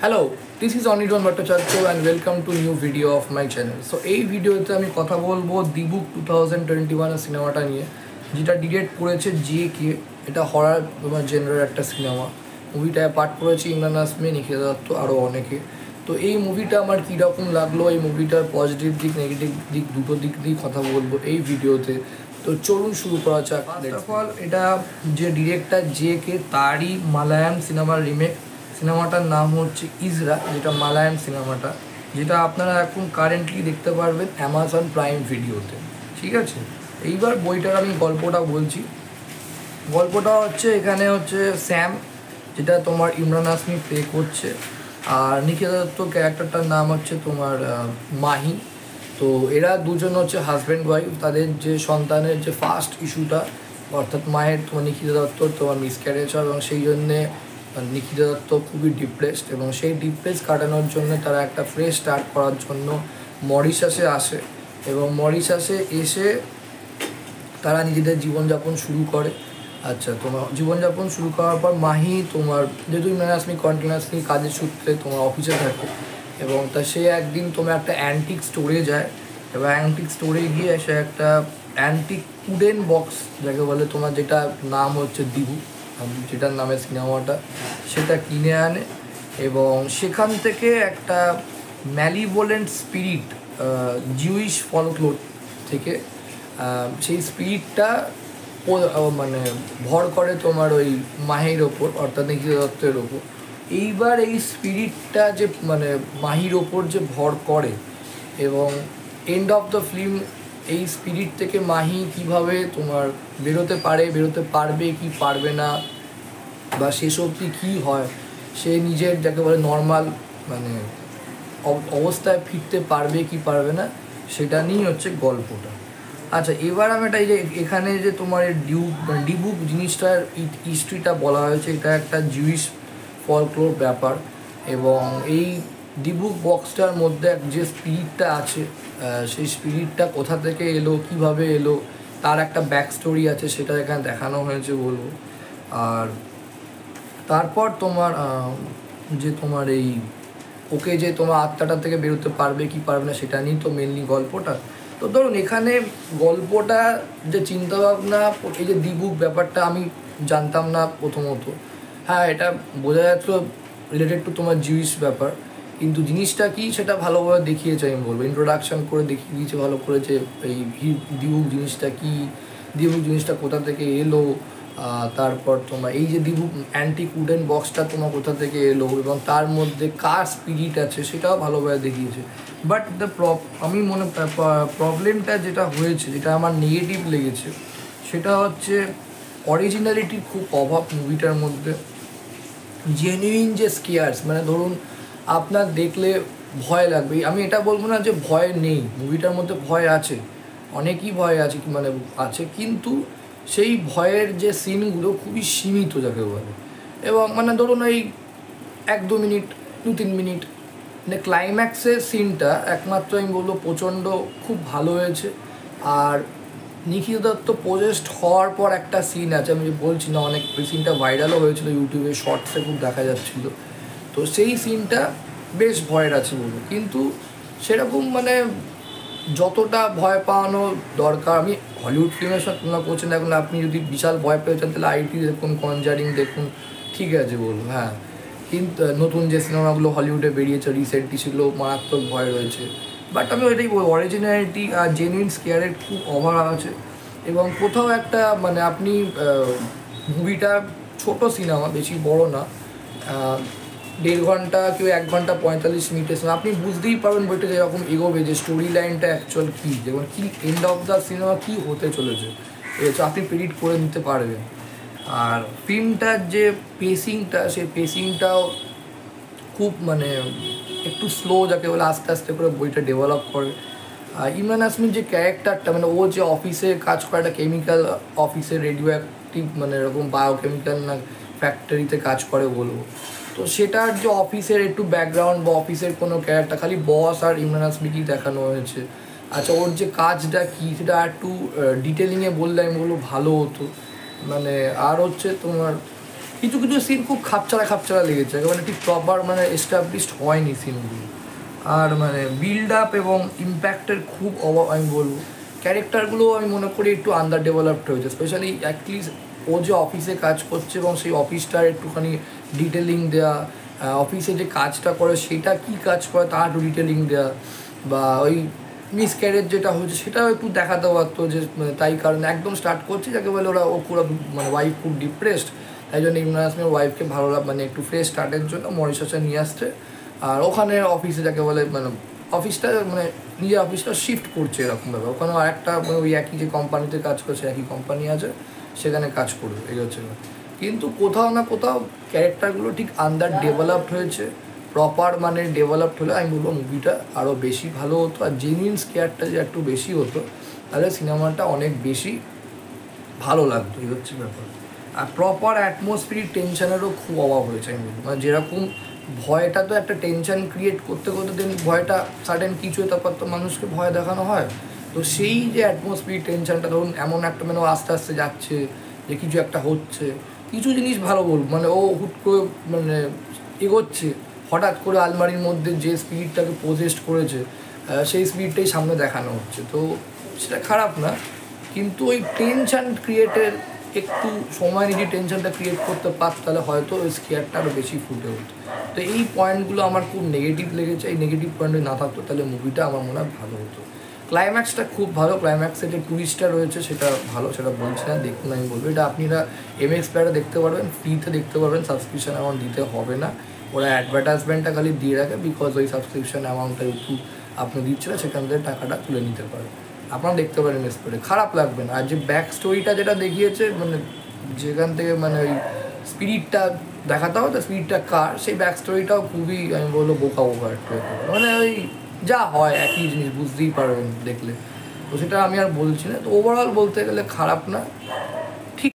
Hello, this is Anirban Bhattacharya and welcome to new video of my channel. So এই ভিডিওতে আমি কথা বলবো দিবুক 2021 সিনেমাটা নিয়ে, যেটা ডিরেক্ট করেছে JK। এটা হরার জেনারের একটা সিনেমা। মুভিটায় পার্ট করেছে ইমরান হাসমি, নিখিল দত্ত, আরও অনেকে। তো এই মুভিটা আমার কীরকম লাগলো, এই মুভিটার পজিটিভ দিক নেগেটিভ দিক দুটো দিক দিয়েই কথা বলবো এই ভিডিওতে। তো চলুন শুরু করা যাক। ফার্স্ট অফ অল, এটা যে ডিরেক্টর JK, তারই মালায়াম সিনেমার রিমেক। সিনেমাটার নাম হচ্ছে ইজরা, যেটা মালায়াম সিনেমাটা, যেটা আপনারা এখন কারেন্টলি দেখতে পারবেন অ্যামাজন প্রাইম ভিডিওতে। ঠিক আছে, এইবার বইটার আমি গল্পটা বলছি। গল্পটা হচ্ছে, এখানে হচ্ছে স্যাম, যেটা তোমার ইমরান হাসমি প্লে করছে, আর নিখিল দত্ত ক্যারেক্টারটার নাম হচ্ছে তোমার মাহি। তো এরা দুজন হচ্ছে হাজব্যান্ড ওয়াইফ। তাদের যে সন্তানের যে ফার্স্ট ইস্যুটা, অর্থাৎ মায়ের তোমার নিখিল দত্তর তোমার মিসক্যারেজ হয়, এবং সেই জন্যে নিখিল দত্ত খুবই ডিপ্রেসড, এবং সেই ডিপ্রেস কাটানোর জন্য তারা একটা ফ্রেশ স্টার্ট করার জন্য মরিশাসে আসে, এবং মরিশাসে এসে তারা নিজেদের জীবনযাপন শুরু করে। আচ্ছা, তোমার জীবনযাপন শুরু করার পর মাহি তোমার, যেহেতু ইমরান হাসমি কন্টিনিউয়াসলি কাজের সূত্রে তোমার অফিসে থাকে, এবং তা সে একদিন তোমার একটা অ্যান্টিক স্টোরে যায়, এবং অ্যান্টিক স্টোরে গিয়ে সে একটা অ্যান্টিক উডেন বক্স, যাকে বলে তোমার, যেটা নাম হচ্ছে দিবু, যেটার নামে সিনেমাটা, সেটা কিনে আনে। এবং সেখান থেকে একটা ম্যালিভোলেন্ট স্পিরিট, জিউইশ ফলক্লোর থেকে, সেই স্পিরিটটা মানে ভর করে তোমার ওই মাহির ওপর, অর্থাৎ নিখিল দত্তের ওপর। এইবার এই স্পিরিটটা যে মানে মাহির ওপর যে ভর করে, এবং এন্ড অফ দ্য ফিল্ম এই স্পিরিট থেকে মাহি কিভাবে তোমার বেরোতে পারবে কি পারবে না, বা শেষ অবধি কী হয়, সে নিজের যাকে বলে নর্মাল মানে অবস্থায় ফিরতে পারবে কি পারবে না, সেটা নিয়েই হচ্ছে গল্পটা। আচ্ছা, এবার আমি এটা, এই যে এখানে যে তোমার ডিবুক জিনিসটার হিস্ট্রিটা বলা হয়েছে, এটা একটা জিউইশ ফলক্লোর ব্যাপার। এবং এই ডিবুক বক্সটার মধ্যে যে স্পিরিটটা আছে, সেই স্পিরিটটা কোথা থেকে এলো, কিভাবে এলো, তার একটা ব্যাক স্টোরি আছে, সেটা এখানে দেখানো হয়েছে বলবো। আর তারপর তোমার যে তোমার এই ওকে যে তোমার আত্মাটা থেকে বেরোতে পারবে কি পারবে না, সেটা নিয়েই তো মেনলি গল্পটা। তো ধরুন, এখানে গল্পটা যে চিন্তাভাবনা, এই যে দিবুক ব্যাপারটা আমি জানতাম না প্রথমত। হ্যাঁ, এটা বোঝা যাচ্ছিল রিলেটেড টু তোমার জিউইশ ব্যাপার, কিন্তু জিনিসটা কি সেটা ভালোভাবে দেখিয়েছে, আমি বলবো ইন্ট্রোডাকশন করে দেখিয়ে দিয়েছে ভালো করে, যে এই দিবুক জিনিসটা কি, দিবুক জিনিসটা কোথা থেকে এলো, তারপর তোমার এই যে দিবুক অ্যান্টিক উডেন বক্সটা তোমার কোথা থেকে এলো, এবং তার মধ্যে কার স্পিরিট আছে সেটাও ভালোভাবে দেখিয়েছে। বাট আমি প্রবলেমটা যেটা হয়েছে, যেটা আমার নেগেটিভ লেগেছে, সেটা হচ্ছে অরিজিনালিটির খুব অভাব মুভিটার মধ্যে। জেনুইন যে স্কেয়ার্স, মানে ধরুন আপনার দেখলে ভয় লাগবে, আমি এটা বলবো না যে ভয় নেই, মুভিটার মধ্যে ভয় আছে, অনেকই ভয় আছে, মানে আছে, কিন্তু সেই ভয়ের যে সিনগুলো খুবই সীমিত যাকে বলে। এবং মানে ধরুন ওই 1-2 মিনিট, 2-3 মিনিট, মানে ক্লাইম্যাক্সের সিনটা একমাত্র আমি বলবো প্রচণ্ড খুব ভালো হয়েছে। আর নিখিল দত্ত পজেস্ট হওয়ার পর একটা সিন আছে, আমি বলছি না, অনেক ওই সিনটা ভাইরালও হয়েছিল ইউটিউবে, শর্টসে খুব দেখা যাচ্ছিলো। তো সেই সিনটা বেশ ভয়ের আছে বলবো, কিন্তু সেরকম মানে যতটা ভয় পাওয়ানো দরকার, আমি হলিউড ফিল্মের সাথে তুলনা করছি না। এখন আপনি যদি বিশাল ভয় পেয়েছেন, তাহলে আইটি দেখুন, কনজারিং দেখুন, ঠিক আছে বলবো, হ্যাঁ। কিন্তু নতুন যে সিনেমাগুলো হলিউডে বেরিয়েছে রিসেন্টলি, সেগুলো মারাত্মক ভয় রয়েছে। বাট আমি ওইটাই বলবো, অরিজিনালিটি আর জেনুইন স্কেয়ারের খুব অভাব আছে। এবং কোথাও একটা মানে আপনি মুভিটা ছোট সিনেমা, বেশি বড় না, 1.5 ঘন্টা, কেউ 1 ঘন্টা 45 মিনিটের সময় আপনি বুঝতেই পারবেন বইটা যেরকম এগোবে, যে স্টোরি লাইনটা অ্যাকচুয়াল কী, যেমন কী এন্ড অফ দ্য সিনেমা কী হতে চলেছে, আপনি প্রেডিক্ট করে নিতে পারবেন। আর ফিল্মটার যে পেসিংটা, সেই পেসিংটাও খুব মানে একটু স্লো, যাকে বলে আস্তে আস্তে করে বইটা ডেভেলপ করে। আর ইমরান হাসমির যে ক্যারেক্টারটা, মানে ও যে অফিসে কাজ করে, একটা কেমিক্যাল অফিসে, রেডিও অ্যাক্টিভ মানে এরকম বায়োকেমিক্যাল না ফ্যাক্টরিতে কাজ করে বলবো। তো সেটার যে অফিসের একটু ব্যাকগ্রাউন্ড বা অফিসের কোনো ক্যারেক্টার, খালি বস আর ইমরান হাসমিকেই দেখানো হয়েছে। আচ্ছা, ওর যে কাজটা কী সেটা একটু ডিটেলিংয়ে বললে আমি বলবো ভালো হতো। মানে আর হচ্ছে তোমার কিছু কিছু সিন খুব খাপছাড়া লেগেছে, একেবারে ঠিক প্রপার মানে এস্টাবলিশড হয়নি সিনগুলো। আর মানে বিল্ড আপ এবং ইম্প্যাক্টের খুব অভাব আমি বলবো। ক্যারেক্টারগুলো আমি মনে করি একটু আন্ডার ডেভেলপড হয়েছে, স্পেশালি অ্যাটলিস্ট ও যে অফিসে কাজ করছে এবং সেই অফিসটার একটুখানি ডিটেলিং দেওয়া, অফিসে যে কাজটা করে সেটা কী কাজ করে তার একটু ডিটেলিং দেওয়া, বা ওই মিসক্যারেজ যেটা হচ্ছে সেটাও একটু দেখাতে পারতো যে তাই কারণে একদম স্টার্ট করছে যাকে বলে ওরা ও পুরো মানে ওয়াইফ খুব ডিপ্রেসড, তাই জন্য ইমরান হাশমির ওয়াইফকে ভালো মানে একটু ফ্রেশ স্টার্টের জন্য মরিশাসে নিয়ে আসছে। আর ওখানে অফিসে যাকে বলে মানে অফিসটা মানে নিজের অফিসটা শিফট করছে এরকমভাবে, ওখানে আরেকটা মানে ওই একই যে কোম্পানিতে কাজ করছে একই কোম্পানি আছে সেখানে কাজ করবে, এই হচ্ছে। কিন্তু কোথাও না কোথাও ক্যারেক্টারগুলো ঠিক আন্ডার ডেভেলপড হয়েছে। প্রপার মানে ডেভেলপড হলে আমি বলবো মুভিটা আরও বেশি ভালো হতো, আর জেনুইন স্কেয়ারটা যে একটু বেশি হতো তাহলে সিনেমাটা অনেক বেশি ভালো লাগতো, এই হচ্ছে ব্যাপার। আর প্রপার অ্যাটমসফিয়ারিক টেনশনেরও খুব অভাব হয়েছে আমি বলবো, মানে যেরকম ভয়টা তো একটা টেনশন ক্রিয়েট করতে করতে দেন ভয়টা সাডেন কিছু তারপর তো মানুষকে ভয় দেখানো হয়, তো সেই যে অ্যাটমসফিয়ারিক টেনশনটা ধরুন এমন একটা মানে আস্তে আস্তে যাচ্ছে যে কিছু একটা হচ্ছে, কিছু জিনিস ভালো বলবো মানে ও হুট করে মানে এগোচ্ছে, হঠাৎ করে আলমারির মধ্যে যে স্পিরিটটাকে পোজেস্ট করেছে সেই স্পিরিটটাই সামনে দেখানো হচ্ছে, তো সেটা খারাপ না। কিন্তু ওই টেনশন ক্রিয়েটের একটু সময় নিয়ে টেনশনটা ক্রিয়েট করতে পারত তাহলে হয়তো ওই স্কেয়ারটা আরও বেশি ফুটে উঠত। তো এই পয়েন্টগুলো আমার খুব নেগেটিভ লেগেছে, এই নেগেটিভ পয়েন্ট না থাকতো তাহলে মুভিটা আমার মনে হয় ভালো হতো। ক্লাইম্যাক্সটা খুব ভালো, ক্লাইম্যাক্সে যে টুইস্টটা রয়েছে সেটা ভালো, সেটা বলছি না, দেখুন আমি বলবো এটা আপনারা MX প্লেয়ারে দেখতে পারবেন, ফ্রিতে দেখতে পারবেন, সাবস্ক্রিপশন অ্যামাউন্ট দিতে হবে না, ওরা অ্যাডভার্টাইজমেন্টটা খালি দিয়ে রাখে বিকজ ওই সাবস্ক্রিপশন অ্যামাউন্টটা একটু আপনি দিচ্ছে না সেখান থেকে টাকাটা তুলে নিতে পারেন, আপনারা দেখতে পারেন মিস করে, খারাপ লাগবে না। আর যে ব্যাক স্টোরিটা যেটা দেখিয়েছে মানে যেখান থেকে মানে ওই স্পিরিটটা দেখাতে হবে, তো স্পিরিটটা কার সেই ব্যাক স্টোরিটাও খুবই আমি বলবো বোকা একটু, মানে ওই যা হয় একই জিনিস বুঝতেই পারবেন দেখলে, তো সেটা আমি আর বলছি না। তো ওভারঅল বলতে গেলে খারাপ না,